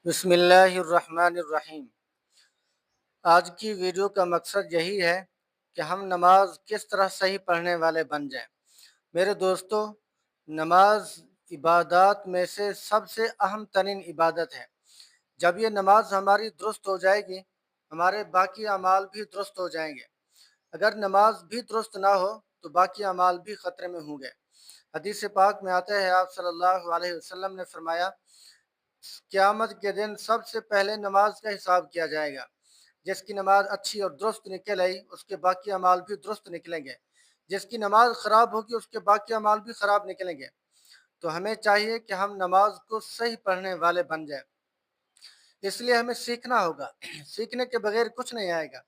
बिस्मिल्लाहिर्रहमानिर्रहीम। आज की वीडियो का मकसद यही है कि हम नमाज किस तरह सही पढ़ने वाले बन जाएं। मेरे दोस्तों, नमाज इबादत में से सबसे अहम तरीन इबादत है। जब ये नमाज हमारी दुरुस्त हो जाएगी, हमारे बाकी अमाल भी दुरुस्त हो जाएंगे। अगर नमाज भी दुरुस्त ना हो तो बाकी अमाल भी ख़तरे में होंगे। हदीस पाक में आता है, आप सल्लल्लाहु अलैहि वसल्लम ने फरमाया, क़यामत के दिन सबसे पहले नमाज का हिसाब किया जाएगा। जिसकी नमाज अच्छी और दुरुस्त निकल आई, उसके बाकी अमाल भी दुरुस्त निकलेंगे। जिसकी नमाज ख़राब होगी, उसके बाकी अमाल भी ख़राब निकलेंगे। तो हमें चाहिए कि हम नमाज को सही पढ़ने वाले बन जाए। इसलिए हमें सीखना होगा। सीखने के बगैर कुछ नहीं आएगा।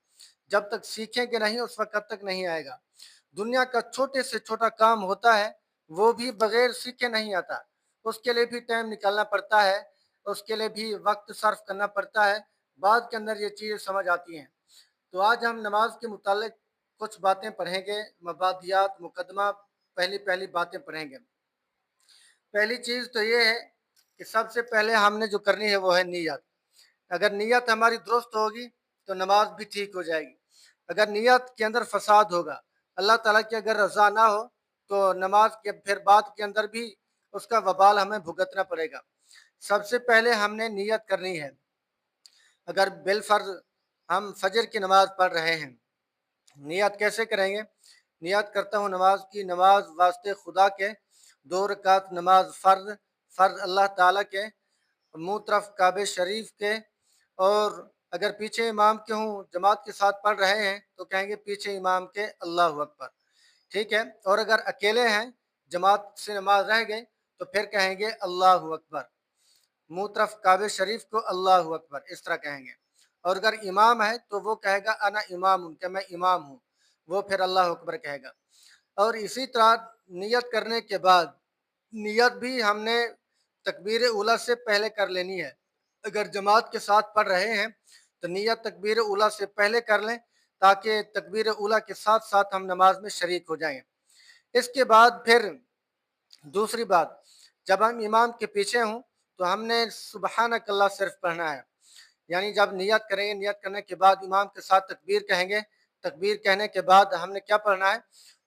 जब तक सीखेंगे नहीं, उस वक्त तक नहीं आएगा। दुनिया का छोटे से छोटा काम होता है, वो भी बगैर सीखे नहीं आता। उसके लिए भी टाइम निकालना पड़ता है, उसके लिए भी वक्त सर्फ करना पड़ता है। बाद के अंदर ये चीज़ें समझ आती हैं। तो आज हम नमाज के मुतालिक कुछ बातें पढ़ेंगे, मबादियात, मुकदमा, पहली पहली बातें पढ़ेंगे। पहली चीज़ तो ये है कि सबसे पहले हमने जो करनी है वो है नीयत। अगर नीयत हमारी दुरुस्त होगी तो नमाज भी ठीक हो जाएगी। अगर नीयत के अंदर फसाद होगा, अल्लाह ताला की अगर रज़ा ना हो, तो नमाज के फिर बाद के अंदर भी उसका वबाल हमें भुगतना पड़ेगा। सबसे पहले हमने नीयत करनी है। अगर बिलफर्ज हम फजर की नमाज पढ़ रहे हैं, नियत कैसे करेंगे? नियत करता हूँ नमाज की, नमाज वास्ते खुदा के, 2 रकात नमाज फ़र्ज, फ़र्ज अल्लाह ताला के, मुँह तरफ काबे शरीफ के। और अगर पीछे इमाम के हूँ, जमात के साथ पढ़ रहे हैं, तो कहेंगे पीछे इमाम के अल्लाहु अकबर। ठीक है। और अगर अकेले हैं, जमात से नमाज रह गए, तो फिर कहेंगे अल्लाहु अकबर, मुँह तरफ काबे शरीफ को अल्लाहु अकबर, इस तरह कहेंगे। और अगर इमाम है तो वो कहेगा अना इमाम, कि मैं इमाम हूँ, वो फिर अल्लाहु अकबर कहेगा। और इसी तरह नियत करने के बाद, नियत भी हमने तकबीर उला से पहले कर लेनी है। अगर जमात के साथ पढ़ रहे हैं तो नियत तकबीर उला से पहले कर लें, ताकि तकबीर उला के साथ साथ हम नमाज में शरीक हो जाएं। इसके बाद फिर दूसरी बात, जब हम इमाम के पीछे हों तो हमने सुबहानक अल्लाह सिर्फ पढ़ना है। यानी जब नियत करेंगे, नियत करने के बाद इमाम के साथ तकबीर कहेंगे। तकबीर कहने के बाद हमने क्या पढ़ना है?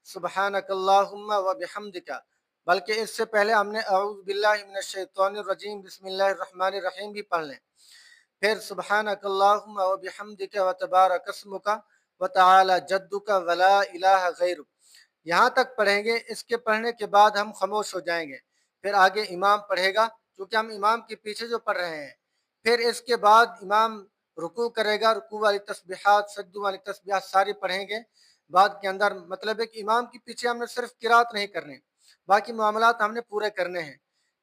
सुबहानक अल्लाहुम्मा व बिहम्दिका। बल्कि इससे पहले हमने अऊज़ु बिल्लाहि मिनश शैतानिर रजीम बिस्मिल्लाहिर रहमानिर रहीम भी पढ़ लें। फिर सुबहानक अल्लाहुम्मा व बिहम्दिका व तबारक अस्मुका व तआला जद्दुका व ला इलाहा गैरुक, यहाँ तक पढ़ेंगे। इसके पढ़ने के बाद हम खामोश हो जाएंगे। फिर आगे इमाम पढ़ेगा, क्योंकि हम इमाम के पीछे जो पढ़ रहे हैं। फिर इसके बाद इमाम रुकू करेगा, रुकू वाली तस्बीहात, सज्दू वाली तस्बीहात सारी पढ़ेंगे। बाद के अंदर मतलब है कि इमाम के पीछे हमने सिर्फ किरात नहीं करने, बाकी मामलात हमने पूरे करने हैं।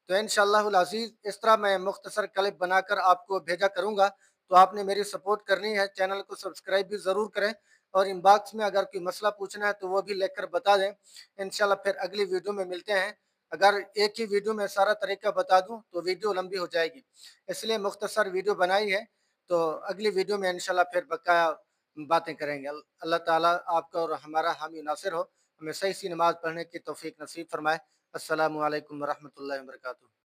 तो इंशाअल्लाहुल अज़ीज़ इस तरह मैं मुख्तसर क्लिप बनाकर आपको भेजा करूँगा। तो आपने मेरी सपोर्ट करनी है, चैनल को सब्सक्राइब भी ज़रूर करें। और इनबॉक्स में अगर कोई मसला पूछना है तो वो भी लिखकर बता दें। इंशाल्लाह फिर अगली वीडियो में मिलते हैं। अगर एक ही वीडियो में सारा तरीका बता दूं तो वीडियो लंबी हो जाएगी, इसलिए मुख्तसर वीडियो बनाई है। तो अगली वीडियो में इंशाल्लाह फिर बकाया बातें करेंगे। अल्लाह ताला आपका और हमारा हामी नासिर हो, हमें सही सी नमाज पढ़ने की तौफीक नसीब फरमाए। अस्सलामु अलैकुम व रहमतुल्लाहि व बरकातुहू।